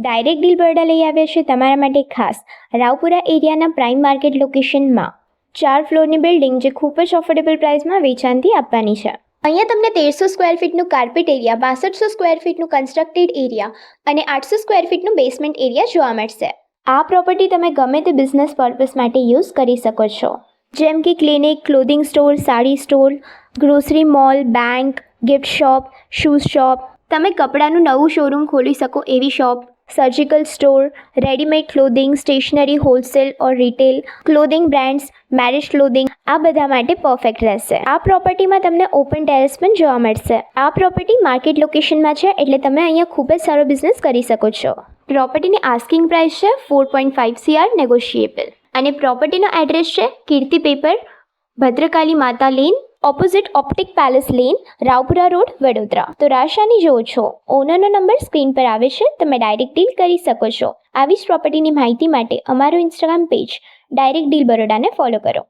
Direct deal Baroda લઈ આવ્યા છે તમારા માટે ખાસ રાવપુરા એરિયાના પ્રાઇમ માર્કેટ લોકેશનમાં 4 ફ્લોરની બિલ્ડિંગ જે ખૂબ જ અફોર્ડેબલ પ્રાઇસમાં વેચાણથી આપવાની છે. અહીંયા તમને 1300 સ્ક્વેર ફીટનું કાર્પેટ એરિયા, 6200 સ્ક્વેર ફીટનું કન્સ્ટ્રક્ટેડ એરિયા અને 800 સ્ક્વેર ફીટનું બેસમેન્ટ એરિયા જોવા મળશે. આ પ્રોપર્ટી તમે ગમે તે બિઝનેસ પર્પસ માટે યુઝ કરી શકો છો, જેમ કે clinic, clothing store, sari store, grocery mall, bank, gift shop, shoes shop, તમે કપડાનું નવું શોરૂમ ખોલી શકો એવી shop, surgical store, readymade clothing, stationery, wholesale or retail, clothing brands, marriage clothing, આ બધા માટે પરફેક્ટ રહેશે. આ પ્રોપર્ટીમાં તમને ઓપન ટેરેસ પણ જોવા મળશે. આ પ્રોપર્ટી માર્કેટ લોકેશનમાં છે એટલે તમે અહીંયા ખૂબ જ સારો બિઝનેસ કરી શકો છો. પ્રોપર્ટીની આસ્કિંગ પ્રાઇસ છે 4.5 CR નેગોશિયેબલ અને પ્રોપર્ટીનો એડ્રેસ છે કીર્તિ paper, Bhadrakali Mata lane, opposite optic palace lane, Raopura road, Vadodara. તો રાશાની જોવો છો, ઓનરનો નંબર સ્ક્રીન પર આવે છે, તમે ડાયરેક્ટ ડીલ કરી શકો છો. આવી જ પ્રોપર્ટીની માહિતી માટે અમારું ઇન્સ્ટાગ્રામ પેજ ડાયરેક્ટ ડીલ બરોડાને ફોલો કરો.